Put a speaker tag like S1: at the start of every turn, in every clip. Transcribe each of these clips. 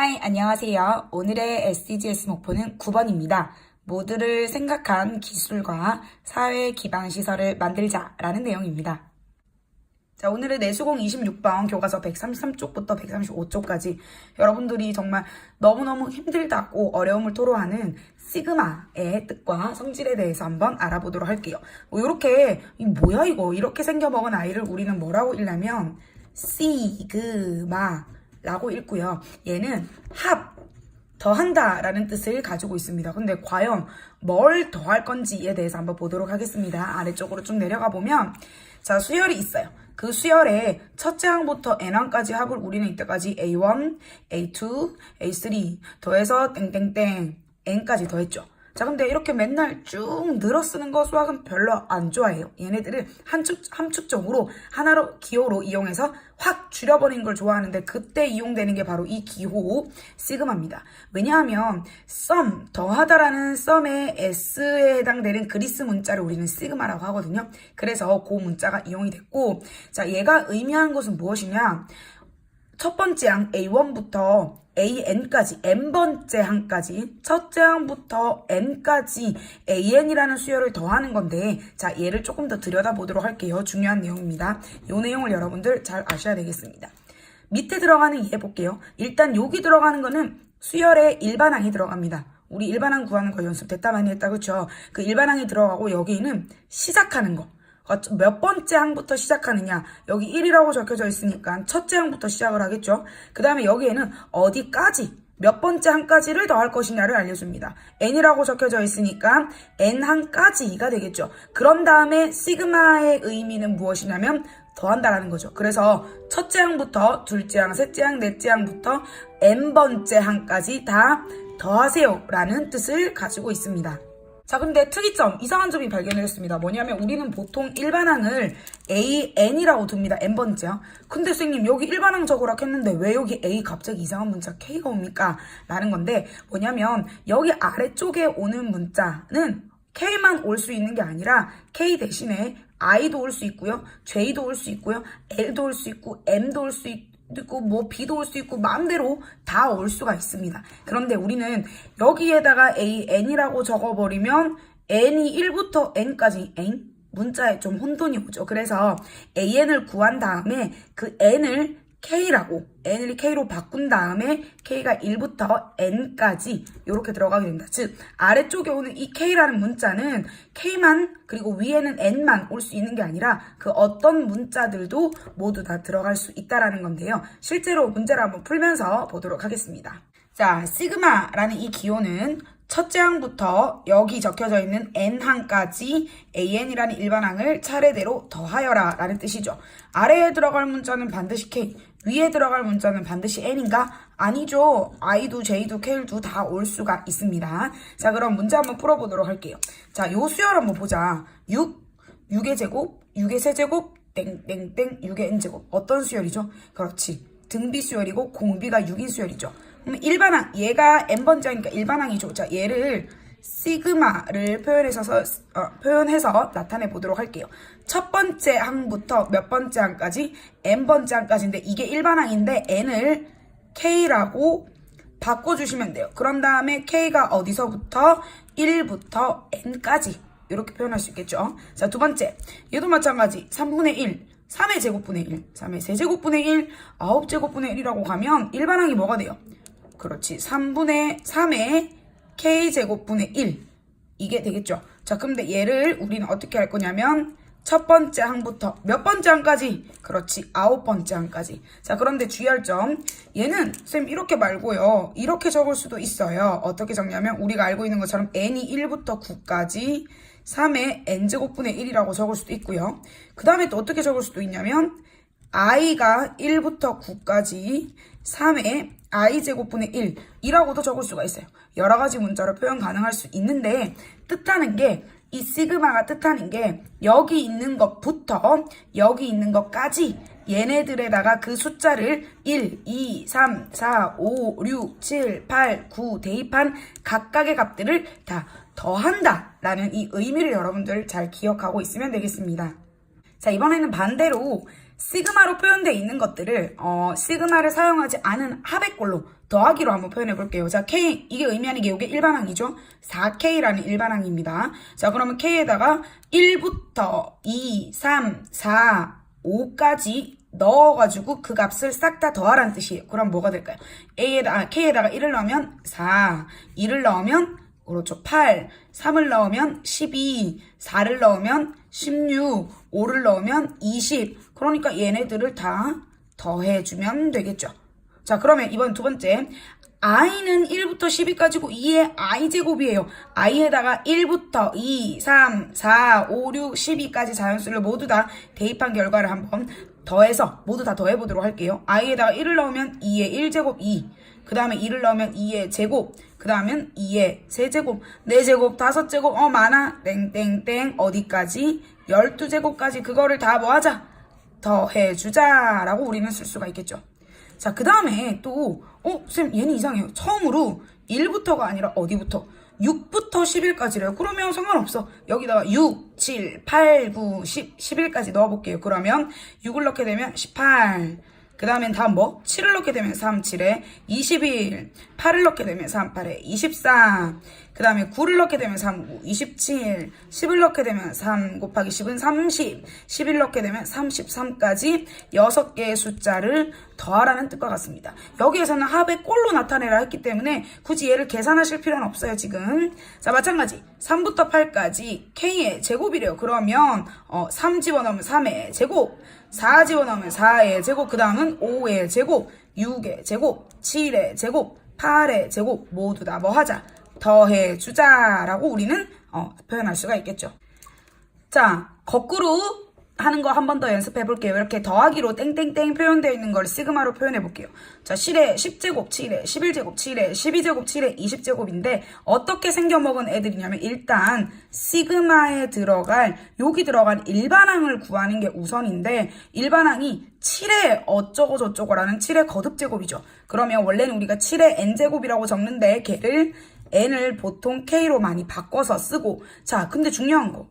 S1: 하이, 안녕하세요. 오늘의 SDGs 목표는 9번입니다. 모두를 생각한 기술과 사회 기반 시설을 만들자라는 내용입니다. 자, 오늘의 내수공 26번 교과서 133쪽부터 135쪽까지 여러분들이 정말 너무너무 힘들다고 어려움을 토로하는 시그마의 뜻과 성질에 대해서 한번 알아보도록 할게요. 이렇게 뭐야 이거 이렇게 생겨먹은 아이를 우리는 뭐라고 읽냐면 시그마 라고 읽고요. 얘는 더한다 라는 뜻을 가지고 있습니다. 근데 과연 뭘 더할 건지에 대해서 한번 보도록 하겠습니다. 아래쪽으로 쭉 내려가 보면 자, 수열이 있어요. 그 수열에 첫째 항부터 n항까지 합을 우리는 이때까지 A1, A2, A3 더해서 땡땡땡 n까지 더했죠. 자, 근데 이렇게 맨날 쭉 늘어 쓰는 거 수학은 별로 안 좋아해요. 얘네들은 함축적으로 하나로 기호로 이용해서 확 줄여버리는 걸 좋아하는데 그때 이용되는 게 바로 이 기호 시그마입니다. 왜냐하면 더하다라는 썸의 S에 해당되는 그리스 문자를 우리는 시그마라고 하거든요. 그래서 그 문자가 이용이 됐고, 자, 얘가 의미하는 것은 무엇이냐? 첫 번째 항 A1부터 AN까지, n번째 항까지, 첫째 항부터 n까지 AN이라는 수열을 더하는 건데, 자, 얘를 조금 더 들여다보도록 할게요. 중요한 내용입니다. 이 내용을 여러분들 잘 아셔야 되겠습니다. 밑에 들어가는 얘 볼게요. 일단 여기 들어가는 거는 수열에 일반항이 들어갑니다. 우리 일반항 구하는 거 연습 됐다 많이 했다, 그쵸? 그 일반항이 들어가고 여기는 시작하는 거. 몇 번째 항부터 시작하느냐. 여기 1이라고 적혀져 있으니까 첫째 항부터 시작을 하겠죠. 그 다음에 여기에는 어디까지 몇 번째 항까지를 더할 것이냐를 알려줍니다. n이라고 적혀져 있으니까 n항까지가 되겠죠. 그런 다음에 시그마의 의미는 무엇이냐면 더한다라는 거죠. 그래서 첫째 항부터 둘째 항, 셋째 항, 넷째 항부터 n번째 항까지 다 더하세요 라는 뜻을 가지고 있습니다. 자, 근데 특이점, 이상한 점이 발견되었습니다. 뭐냐면 우리는 보통 일반항을 AN이라고 둡니다. n번째요. 근데 선생님 여기 일반항 적으라 했는데 왜 여기 A 갑자기 이상한 문자 K가 옵니까? 라는 건데 뭐냐면 여기 아래쪽에 오는 문자는 K만 올 수 있는 게 아니라 K 대신에 I도 올 수 있고요. J도 올 수 있고요. L도 올 수 있고 M도 올 수 있고 뭐 B도 올 수 있고 마음대로 다 올 수가 있습니다. 그런데 우리는 여기에다가 AN이라고 적어버리면 N이 1부터 N까지 문자에 좀 혼돈이 오죠. 그래서 AN을 구한 다음에 그 N을 K로 바꾼 다음에 K가 1부터 N까지 이렇게 들어가게 된다. 즉 아래쪽에 오는 이 K라는 문자는 K만 그리고 위에는 N만 올 수 있는 게 아니라 그 어떤 문자들도 모두 다 들어갈 수 있다라는 건데요. 실제로 문제를 한번 풀면서 보도록 하겠습니다. 자, 시그마라는 이 기호는 첫째 항부터 여기 적혀져 있는 n항까지 an이라는 일반항을 차례대로 더하여라 라는 뜻이죠. 아래에 들어갈 문자는 반드시 k, 위에 들어갈 문자는 반드시 n인가? 아니죠. i도 j도 k도 다 올 수가 있습니다. 자, 그럼 문제 한번 풀어보도록 할게요. 자, 요 수열 한번 보자. 6의 제곱, 6의 세제곱, 땡땡땡, 6의 n제곱. 어떤 수열이죠? 그렇지. 등비 수열이고 공비가 6인 수열이죠. 그럼 일반항, 얘가 n번째니까 일반항이죠. 자, 얘를 시그마를 표현해서 나타내 보도록 할게요. 첫 번째 항부터 몇 번째 항까지 n번째 항까지인데 이게 일반항인데 n을 k라고 바꿔주시면 돼요. 그런 다음에 k가 어디서부터 1부터 n까지 이렇게 표현할 수 있겠죠. 자, 두 번째, 얘도 마찬가지 3분의 1 3의 제곱분의 1, 3의 세제곱분의 1, 9제곱분의 1이라고 가면 일반항이 뭐가 돼요? 그렇지. 3분의 3의 k제곱분의 1. 이게 되겠죠. 자, 근데 얘를 우리는 어떻게 할 거냐면 첫 번째 항부터 몇 번째 항까지? 그렇지. 9번째 항까지. 자, 그런데 주의할 점. 얘는 쌤 이렇게 말고요. 이렇게 적을 수도 있어요. 어떻게 적냐면 우리가 알고 있는 것처럼 n이 1부터 9까지 3의 n제곱분의 1이라고 적을 수도 있고요. 그 다음에 또 어떻게 적을 수도 있냐면 i가 1부터 9까지 3의 i제곱분의 1이라고도 적을 수가 있어요. 여러 가지 문자로 표현 가능할 수 있는데 뜻하는 게 이 시그마가 뜻하는 게 여기 있는 것부터 여기 있는 것까지 얘네들에다가 그 숫자를 1, 2, 3, 4, 5, 6, 7, 8, 9 대입한 각각의 값들을 다 더한다 라는 이 의미를 여러분들 잘 기억하고 있으면 되겠습니다. 자, 이번에는 반대로 시그마로 표현되어 있는 것들을 시그마를 사용하지 않은 합의꼴로 더하기로 한번 표현해 볼게요. 자, K, 이게 의미하는 게 이게 일반항이죠. 4K라는 일반항입니다. 자, 그러면 K에다가 1부터 2, 3, 4, 5까지 넣어가지고 그 값을 싹 다 더하라는 뜻이에요. 그럼 뭐가 될까요? K에다가 1을 넣으면 4, 2를 넣으면 그렇죠. 8, 3을 넣으면 12, 4를 넣으면 16, 5를 넣으면 20. 그러니까 얘네들을 다 더해주면 되겠죠. 자, 그러면 이번 두 번째. i는 1부터 10까지고 2의 i제곱이에요. i에다가 1부터 2, 3, 4, 5, 6, 12까지 자연수를 모두 다 대입한 결과를 한번 더해서 모두 다 더해보도록 할게요. i에다가 1을 넣으면 2의 1제곱 2. 그 다음에 2를 넣으면 2의 제곱. 그 다음엔 2의 세제곱, 4제곱, 5제곱, 많아. 땡땡땡 어디까지? 12제곱까지 그거를 다 뭐 하자? 더해주자 라고 우리는 쓸 수가 있겠죠. 자, 그 다음에 또 쌤 얘는 이상해요. 처음으로 1부터가 아니라 어디부터? 6부터 11까지래요. 그러면 상관없어. 여기다가 6, 7, 8, 9, 10, 11까지 넣어볼게요. 그러면 6을 넣게 되면 18. 그 다음엔 다음 뭐? 7을 넣게 되면 3, 7에 21. 8을 넣게 되면 3, 8에 24. 그 다음에 9를 넣게 되면 3, 9, 27. 10을 넣게 되면 3 곱하기 10은 30. 11 넣게 되면 33까지 6개의 숫자를 더하라는 뜻과 같습니다. 여기에서는 합의 꼴로 나타내라 했기 때문에 굳이 얘를 계산하실 필요는 없어요, 지금. 자, 마찬가지. 3부터 8까지 K의 제곱이래요. 그러면 3 집어넣으면 3의 제곱. 4 집어넣으면 4의 제곱, 그 다음은 5의 제곱, 6의 제곱, 7의 제곱, 8의 제곱 모두 다 뭐 하자? 더해주자라고 우리는 표현할 수가 있겠죠. 자, 거꾸로 하는 거 한 번 더 연습해 볼게요. 이렇게 더하기로 땡땡땡 표현되어 있는 걸 시그마로 표현해 볼게요. 자, 7의 10제곱, 7의 11제곱, 7의 12제곱, 7의 20제곱인데 어떻게 생겨먹은 애들이냐면 일단 시그마에 들어갈 여기 들어간 일반항을 구하는 게 우선인데 일반항이 7의 어쩌고 저쩌고라는 7의 거듭제곱이죠. 그러면 원래는 우리가 7의 n제곱이라고 적는데 걔를 n을 보통 k로 많이 바꿔서 쓰고 자, 근데 중요한 거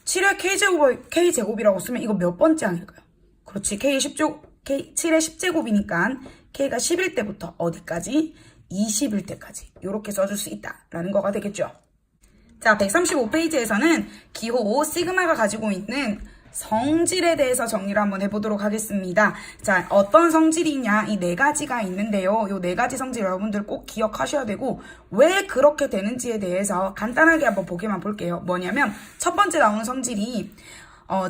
S1: 7의 K제곱이라고 쓰면 이거 몇 번째 항일까요? 그렇지. 7의 10제곱이니까 K가 10일 때부터 어디까지? 20일 때까지 이렇게 써줄 수 있다라는 거가 되겠죠. 자, 135페이지에서는 기호 시그마가 가지고 있는 성질에 대해서 정리를 한번 해보도록 하겠습니다. 자, 어떤 성질이냐 이 네 가지가 있는데요. 이 네 가지 성질 여러분들 꼭 기억하셔야 되고 왜 그렇게 되는지에 대해서 간단하게 한번 보기만 볼게요. 뭐냐면 첫 번째 나오는 성질이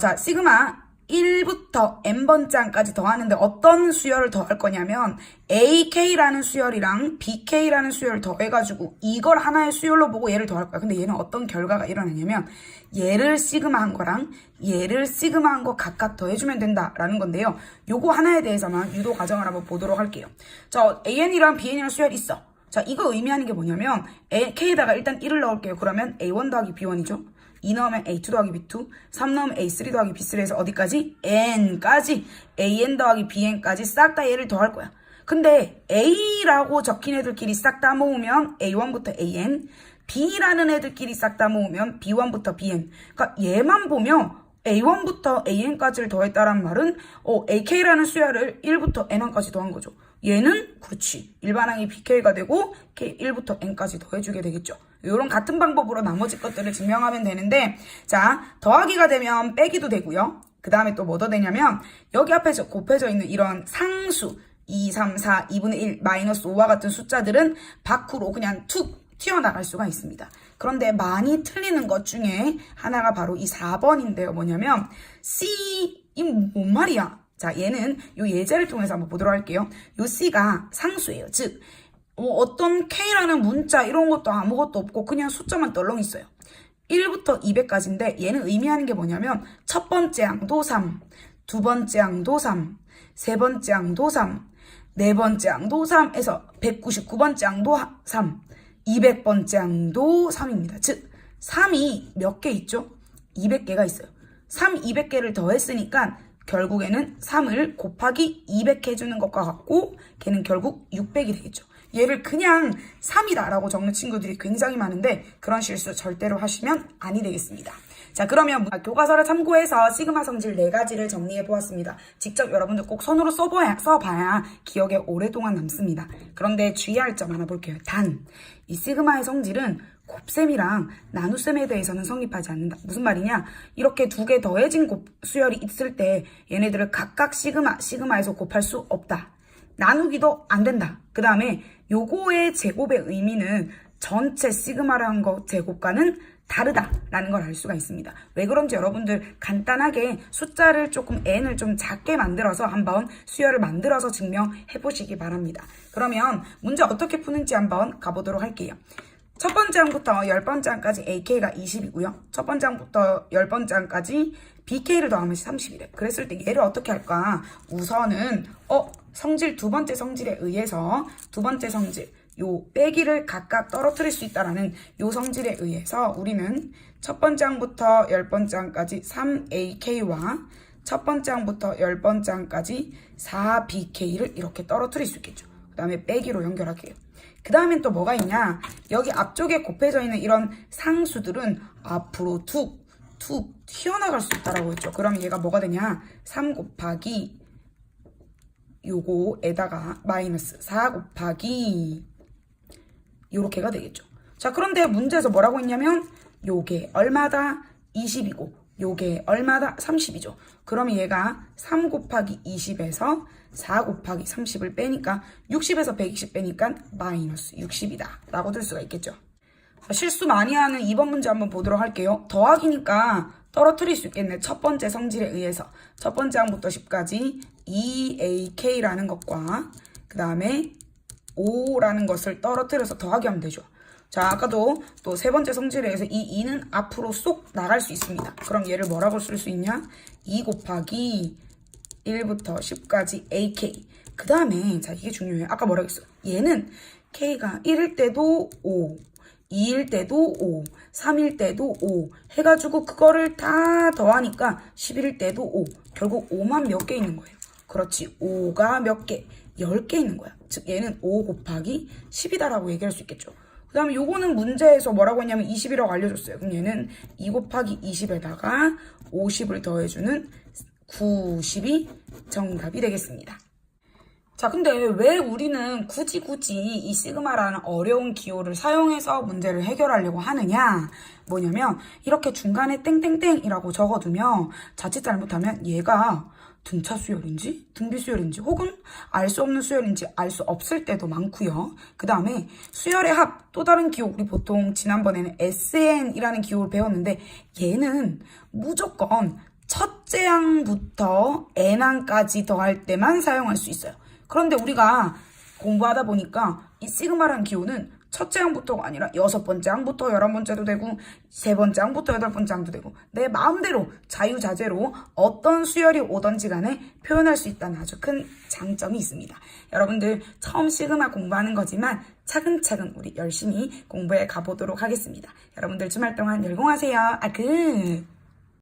S1: 자, 시그마 1부터 n번째까지 더하는데 어떤 수열을 더할 거냐면 AK라는 수열이랑 BK라는 수열을 더해가지고 이걸 하나의 수열로 보고 얘를 더할 거야. 근데 얘는 어떤 결과가 일어나냐면 얘를 시그마한 거랑 얘를 시그마한 거 각각 더해주면 된다라는 건데요. 요거 하나에 대해서만 유도 과정을 한번 보도록 할게요. 자, AN이랑 BN이랑 수열이 있어. 자, 이거 의미하는 게 뭐냐면 K에다가 일단 1을 넣을게요. 그러면 A1 더하기 B1이죠. 2 넣으면 A2 더하기 B2, 3 넣으면 A3 더하기 B3 해서 어디까지? N까지, AN 더하기 BN까지 싹 다 얘를 더할 거야. 근데 A라고 적힌 애들끼리 싹 다 모으면 A1부터 AN, B라는 애들끼리 싹 다 모으면 B1부터 BN. 그러니까 얘만 보면 A1부터 AN까지를 더했다란 말은 AK라는 수열을 1부터 N1까지 더한 거죠. 얘는 그렇지. 일반항이 BK가 되고 K 1부터 N까지 더해주게 되겠죠. 이런 같은 방법으로 나머지 것들을 증명하면 되는데 자, 더하기가 되면 빼기도 되고요. 그 다음에 또 뭐 더 되냐면 여기 앞에 곱해져 있는 이런 상수 2, 3, 4, 2분의 1, 마이너스 5와 같은 숫자들은 밖으로 그냥 툭 튀어나갈 수가 있습니다. 그런데 많이 틀리는 것 중에 하나가 바로 이 4번인데요. 뭐냐면 C, 이 뭔 말이야? 자, 얘는 요 예제를 통해서 한번 보도록 할게요. 요 C가 상수예요. 즉 어떤 K라는 문자 이런 것도 아무것도 없고 그냥 숫자만 떨렁 있어요. 1부터 200까지인데 얘는 의미하는 게 뭐냐면 첫 번째 항도 3, 두 번째 항도 3, 세 번째 항도 3, 네 번째 항도 3에서 199번째 항도 3, 200번째 항도 3입니다. 즉 3이 몇 개 있죠? 200개가 있어요. 3, 200개를 더했으니까 결국에는 3을 곱하기 200 해주는 것과 같고 걔는 결국 600이 되겠죠. 얘를 그냥 3이다 라고 적는 친구들이 굉장히 많은데 그런 실수 절대로 하시면 아니 되겠습니다. 자, 그러면 교과서를 참고해서 시그마 성질 4가지를 정리해 보았습니다. 직접 여러분들 꼭 손으로 써봐야 기억에 오랫동안 남습니다. 그런데 주의할 점 하나 볼게요. 단, 이 시그마의 성질은 곱셈이랑 나눗셈에 대해서는 성립하지 않는다. 무슨 말이냐? 이렇게 2개 더해진 수열이 있을 때 얘네들을 각각 시그마에서 곱할 수 없다. 나누기도 안 된다. 그 다음에 요거의 제곱의 의미는 전체 시그마라는 거 제곱과는 다르다라는 걸 알 수가 있습니다. 왜 그런지 여러분들 간단하게 숫자를 조금 n을 좀 작게 만들어서 한번 수열을 만들어서 증명해 보시기 바랍니다. 그러면 문제 어떻게 푸는지 한번 가보도록 할게요. 첫 번째 항부터 10번째 항까지 AK가 20이고요. 첫 번째 항부터 10번째 항까지 BK를 더하면 30이래. 그랬을 때 얘를 어떻게 할까? 우선은 성질 두 번째 성질에 의해서 두 번째 성질 요 빼기를 각각 떨어뜨릴 수 있다라는 요 성질에 의해서 우리는 첫 번째 항부터 10번째 항까지 3AK와 첫 번째 항부터 10번째 항까지 4BK를 이렇게 떨어뜨릴 수 있겠죠. 그 다음에 빼기로 연결할게요. 그 다음엔 또 뭐가 있냐? 여기 앞쪽에 곱해져 있는 이런 상수들은 앞으로 툭 튀어나갈 수 있다라고 했죠. 그럼 얘가 뭐가 되냐? 3 곱하기 요거에다가 마이너스 4 곱하기 요렇게가 되겠죠. 자, 그런데 문제에서 뭐라고 했냐면 요게 얼마다? 20이고 요게 얼마다? 30이죠. 그러면 얘가 3 곱하기 20에서 4 곱하기 30을 빼니까 60에서 120 빼니까 마이너스 60이다 라고 들 수가 있겠죠. 실수 많이 하는 2번 문제 한번 보도록 할게요. 더하기니까 떨어뜨릴 수 있겠네. 첫 번째 성질에 의해서 첫 번째 항부터 10까지 2AK라는 것과 그 다음에 5라는 것을 떨어뜨려서 더하기 하면 되죠. 자, 아까도 또 세 번째 성질에 의해서 이 2는 앞으로 쏙 나갈 수 있습니다. 그럼 얘를 뭐라고 쓸 수 있냐? 2 곱하기 1부터 10까지 AK. 그 다음에 자, 이게 중요해요. 아까 뭐라고 했어? 얘는 K가 1일 때도 5, 2일 때도 5, 3일 때도 5 해가지고 그거를 다 더하니까 11일 때도 5. 결국 5만 몇 개 있는 거예요. 그렇지. 5가 몇 개? 10개 있는 거야. 즉 얘는 5 곱하기 10이다라고 얘기할 수 있겠죠. 그 다음에 요거는 문제에서 뭐라고 했냐면 20이라고 알려줬어요. 그럼 얘는 2 곱하기 20에다가 50을 더해주는 90이 정답이 되겠습니다. 자, 근데 왜 우리는 굳이 이 시그마라는 어려운 기호를 사용해서 문제를 해결하려고 하느냐? 뭐냐면 이렇게 중간에 땡땡땡이라고 적어두면 자칫 잘못하면 얘가 등차 수열인지 등비 수열인지 혹은 알 수 없는 수열인지 알 수 없을 때도 많고요. 그 다음에 수열의 합, 또 다른 기호, 우리 보통 지난번에는 SN이라는 기호를 배웠는데 얘는 무조건 첫째 항부터 n항까지 더할 때만 사용할 수 있어요. 그런데 우리가 공부하다 보니까 이 시그마라는 기호는 첫째 항부터가 아니라 6번째 항부터 11번째도 되고 3번째 항부터 8번째 항도 되고 내 마음대로 자유자재로 어떤 수열이 오던지 간에 표현할 수 있다는 아주 큰 장점이 있습니다. 여러분들 처음 시그마 공부하는 거지만 차근차근 우리 열심히 공부해 가보도록 하겠습니다. 여러분들 주말 동안 열공하세요.